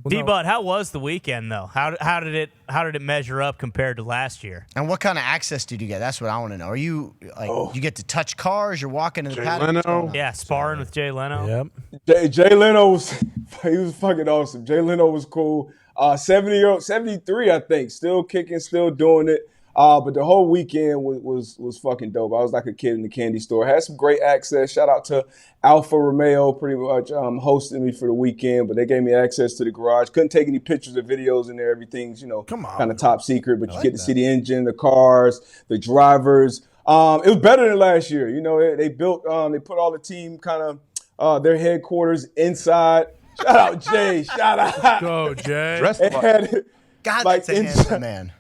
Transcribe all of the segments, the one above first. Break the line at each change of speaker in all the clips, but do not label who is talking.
B-Bud, how was the weekend though? How did it measure up compared to last year?
And what kind of access did you get? That's what I want to know. Are you you get to touch cars? You're walking in the paddock?
Leno.
Yeah, sparring with Jay Leno.
Yep. Jay Leno was fucking awesome. Jay Leno was cool. 73, I think, still kicking, still doing it. But the whole weekend was fucking dope. I was like a kid in the candy store. Had some great access. Shout out to Alfa Romeo, pretty much hosting me for the weekend. But they gave me access to the garage. Couldn't take any pictures or videos in there. Everything's kind of top secret. But you get to see the engine, the cars, the drivers. It was better than last year. They built, they put all the team kind of their headquarters inside. Shout out Jay. Shout out.
Go Jay.
God, that's a handsome man.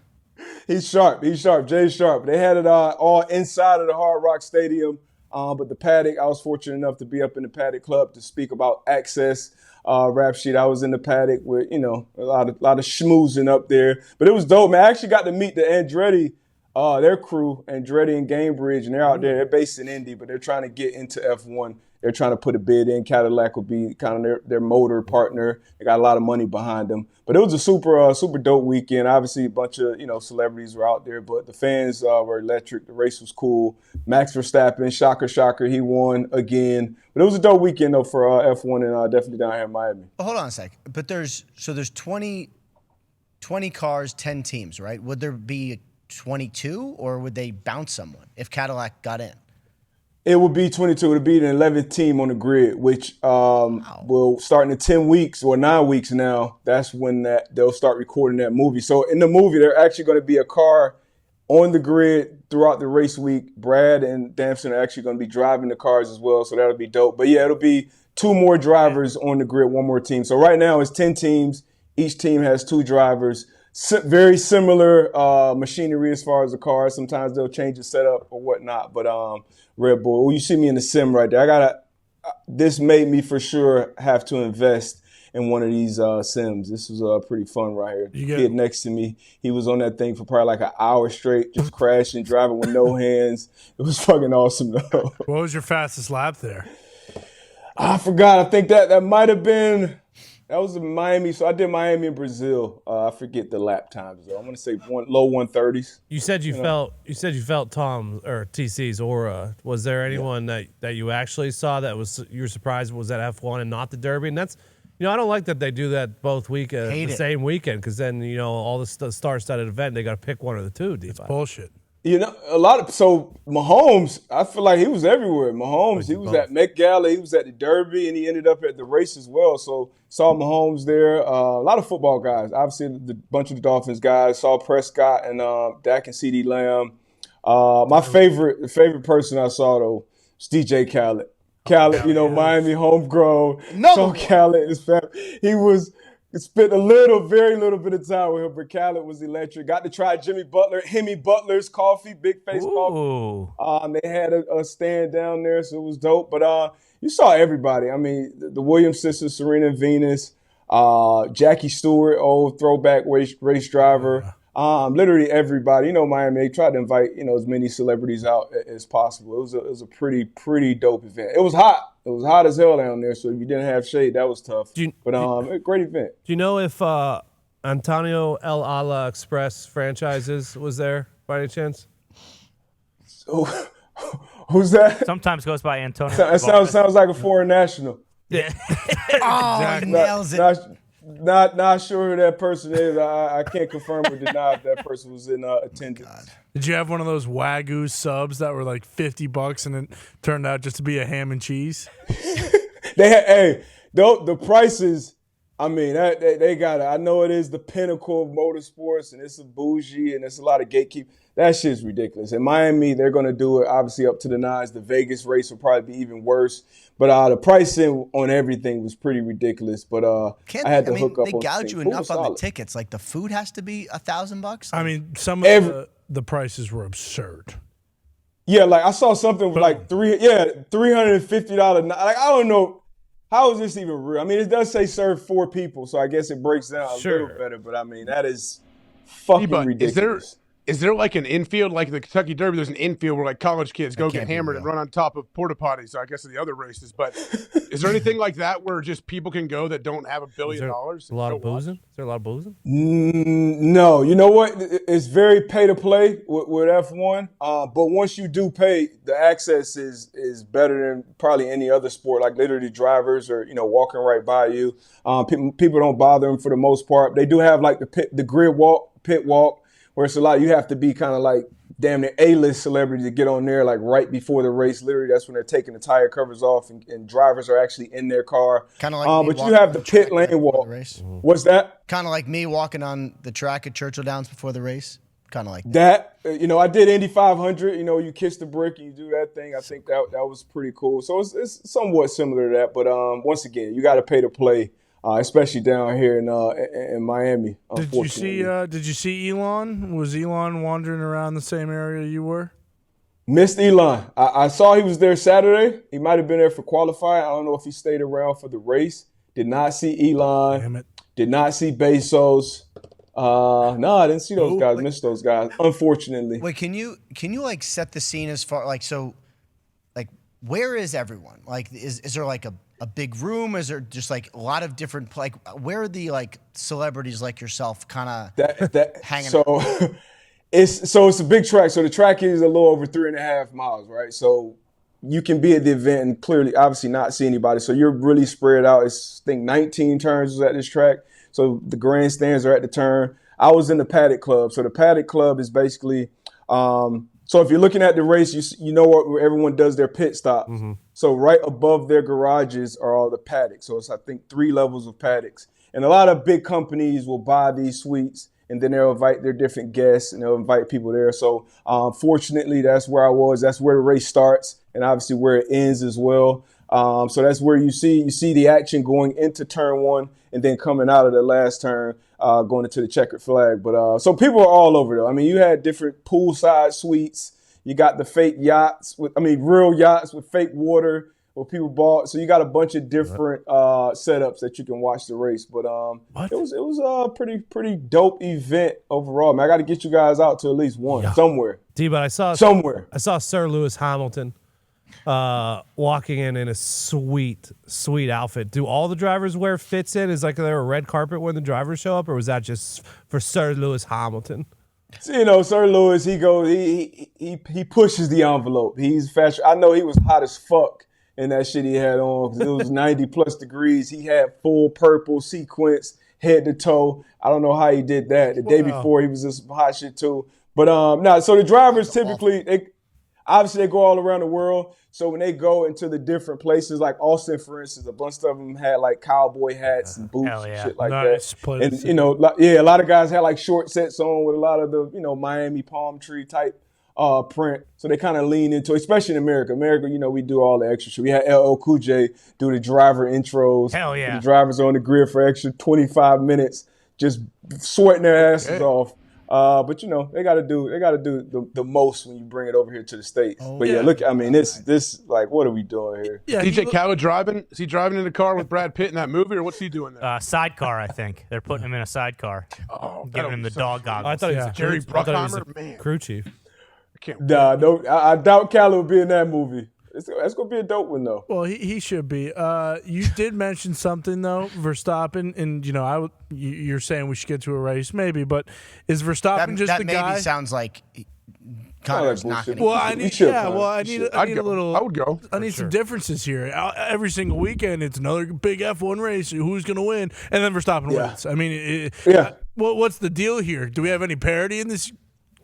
He's sharp. Jay's sharp. They had it all inside of the Hard Rock Stadium. But the paddock, I was fortunate enough to be up in the paddock club to speak about access rap sheet. I was in the paddock with, a lot of schmoozing up there. But it was dope, man. I actually got to meet the Andretti, their crew, Andretti and Gamebridge, and they're out there. They're based in Indy, but they're trying to get into F1. They're trying to put a bid in. Cadillac will be kind of their motor partner. They got a lot of money behind them. But it was a super dope weekend. Obviously, a bunch of celebrities were out there, but the fans were electric. The race was cool. Max Verstappen, shocker, he won again. But it was a dope weekend though for F1 and definitely down here in Miami.
Well, hold on a sec. But there's 20 cars, 10 teams, right? Would there be 22, or would they bounce someone if Cadillac got in?
It would be 22. It would be the 11th team on the grid, which will start in 10 weeks or 9 weeks now. That's when they'll start recording that movie. So in the movie, there's actually going to be a car on the grid throughout the race week. Brad and Damson are actually going to be driving the cars as well, so that'll be dope. But yeah, it'll be 2 more drivers on the grid, 1 more team. So right now it's 10 teams. Each team has 2 drivers. Very similar machinery as far as the cars. Sometimes they'll change the setup or whatnot. But Red Bull, you see me in the sim right there. This made me for sure have to invest in one of these sims. This was pretty fun right here. The kid next to me, he was on that thing for probably like an hour straight, just crashing, driving with no hands. It was fucking awesome though.
What was your fastest lap there?
I forgot. I think that might have been. That was in Miami, so I did Miami and Brazil. I forget the lap times though. I'm gonna say low 130s.
You said you felt Tom or TC's aura. Was there anyone that you actually saw that you were surprised was at F1 and not the Derby? And that's I don't like that they do that both same weekend, because then all the star-studded event they got to pick one or the two. It's
bullshit. So Mahomes, I feel like he was everywhere. Mahomes, he was at Met Gala, he was at the Derby, and he ended up at the race as well. So saw Mahomes there. A lot of football guys. Obviously, the bunch of the Dolphins guys. Saw Prescott and Dak and CeeDee Lamb. My favorite person I saw though was DJ Khaled. Miami homegrown. So Khaled, his family, spent very little bit of time with him, but Khaled was electric. Got to try Hemi Butler's coffee, Big Face Coffee. They had a stand down there, so it was dope. But you saw everybody. I mean, the Williams sisters, Serena and Venus, Jackie Stewart, old throwback race driver. Literally everybody. Miami, they tried to invite, as many celebrities out as possible. It was a pretty dope event. It was hot. It was hot as hell down there, so if you didn't have shade, that was tough. A great event.
Do you know if Antonio El Ala Express franchises was there by any chance?
Who's that?
Sometimes goes by Antonio.
That sounds like a foreign national.
Yeah.
Oh, he nails it.
Not sure who that person is. I can't confirm or deny if that person was in attendance.
Did you have one of those Wagyu subs that were like $50 and it turned out just to be a ham and cheese?
The prices. I mean, they got it. I know it is the pinnacle of motorsports, and it's a bougie, and it's a lot of gatekeep. That shit's ridiculous. In Miami, they're going to do it, obviously, up to the nines. The Vegas race will probably be even worse. But the pricing on everything was pretty ridiculous. But I had to hook up.
They gouge you enough on the tickets. Like, the food has to be $1,000.
I mean, some of the prices were absurd.
Yeah, like I saw something with like $350. Like, I don't know. How is this even real? I mean, it does say serve 4 people, so I guess it breaks down a little better. But I mean, that is fucking ridiculous.
Is there like an infield, like the Kentucky Derby? There's an infield where like college kids go get hammered and run on top of porta potties. I guess in the other races, but is there anything like that where just people can go that don't have $1 billion?
A lot of boozing? Is there a lot of boozing?
No, you know what? It's very pay to play with F1. But once you do pay, the access is better than probably any other sport. Like literally, drivers are walking right by you. People don't bother them for the most part. They do have like the grid walk, pit walk, where it's a lot. You have to be kind of like damn near A-list celebrity to get on there like right before the race. Literally, that's when they're taking the tire covers off and drivers are actually in their car.
Kind of like
but you have the pit lane walk. What's that?
Kind of like me walking on the track at Churchill Downs before the race. Kind of like
that. I did Indy 500. You kiss the brick and you do that thing. I think that was pretty cool. So it's somewhat similar to that. But once again, you got to pay to play. Especially down here in Miami.
Did you see Elon? Was Elon wandering around the same area you were?
Missed Elon. I saw he was there Saturday. He might have been there for qualifying. I don't know if he stayed around for the race. Did not see Elon.
Damn it.
Did not see Bezos. No, I didn't see those guys. Missed those guys, unfortunately.
Wait, can you like set the scene as far like so? Like, where is everyone? Like, is there like a big room? Is there just like a lot of different where are the like celebrities like yourself kind of
that
hanging
so
out?
it's a big track. So the track is a little over 3.5 miles, right? So you can be at the event and clearly obviously not see anybody. So you're really spread out. It's I think 19 turns at this track. So the grandstands are at the turn. I was in the paddock club. So the paddock club is basically so if you're looking at the race, you know where everyone does their pit stops. Mm-hmm. So right above their garages are all the paddocks. So it's, I think, 3 levels of paddocks. And a lot of big companies will buy these suites, and then they'll invite their different guests, and they'll invite people there. So fortunately, that's where I was. That's where the race starts, and obviously where it ends as well. So that's where you see the action going into turn 1 and then coming out of the last turn, going into the checkered flag. But so people are all over though. I mean, you had different poolside suites. You got the fake yachts real yachts with fake water where people bought. So you got a bunch of different setups that you can watch the race. But it was a pretty dope event overall. Man, I got to get you guys out to at least one somewhere.
But I saw Sir Lewis Hamilton walking in a sweet outfit. Do all the drivers wear fits in? Is like there a red carpet when the drivers show up, or was that just for Sir Lewis Hamilton?
So, Sir Lewis, he pushes the envelope. He's fashion. I know he was hot as fuck in that shit he had on because it was 90 plus degrees. He had full purple sequence head to toe. I don't know how he did that. The day before he was just hot shit too. But so the drivers typically they go all around the world. So when they go into the different places, like Austin, for instance, a bunch of them had like cowboy hats and boots and shit like that. And a lot of guys had like short sets on with a lot of the Miami palm tree type print. So they kind of lean into, especially in America. We do all the extra shit. We had LL Cool J do the driver intros.
Hell yeah.
The drivers on the grid for extra 25 minutes, just sweating their asses off. But they got to do the most when you bring it over here to the States. Look, I mean, this like, what are we doing here?
Yeah, DJ Khaled driving? Is he driving in the car with Brad Pitt in that movie, or what's he doing there?
Sidecar, I think they're putting him in a sidecar. Giving him the dog goggles.
I thought he was
Jerry Bruckheimer, man,
crew chief.
I doubt Khaled will be in that movie. That's gonna be a dope one though.
Well, he should be. You did mention something though, Verstappen, and you're saying we should get to a race, maybe, but is Verstappen just the guy?
That maybe sounds like Connor's not going to.
Well, I need a little.
I would go.
I need some differences here. Every single weekend, it's another big F1 race. Who's going to win? And then Verstappen wins. I mean, what's the deal here? Do we have any parity in this?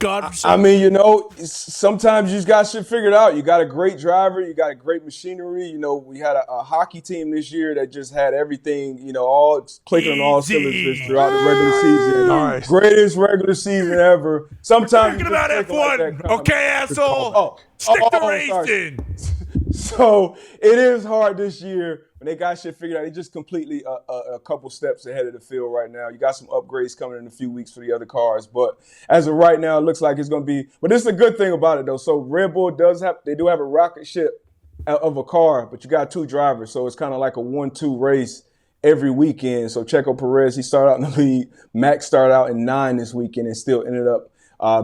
I mean, sometimes you just got shit figured out. You got a great driver. You got a great machinery. We had a hockey team this year that just had everything, all clicking on all cylinders throughout the regular season.
Nice.
Greatest regular season ever. Sometimes
talking about F1. Okay, asshole. Stick to racing.
So it is hard this year when they got shit figured out. They just completely a couple steps ahead of the field right now. You got some upgrades coming in a few weeks for the other cars, but as of right now, it looks like it's going to be. But this is a good thing about it though. So Red Bull do have a rocket ship of a car, but you got 2 drivers, so it's kind of like a 1-2 race every weekend. So Checo Perez, he started out in the lead. Max started out in 9 this weekend and still ended up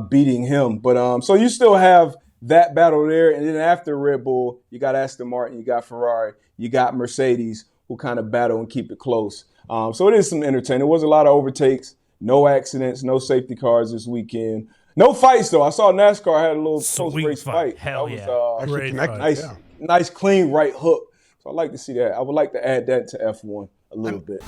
beating him. But so you still have that battle there. And then after Red Bull, you got Aston Martin, you got Ferrari, you got Mercedes, who kind of battle and keep it close. So it is some entertaining. There was a lot of overtakes, no accidents, no safety cars this weekend. No fights, though. I saw NASCAR had a little post-race fight.
Hell
that
yeah.
was nice, clean right hook. So I'd like to see that. I would like to add that to F1 a little bit.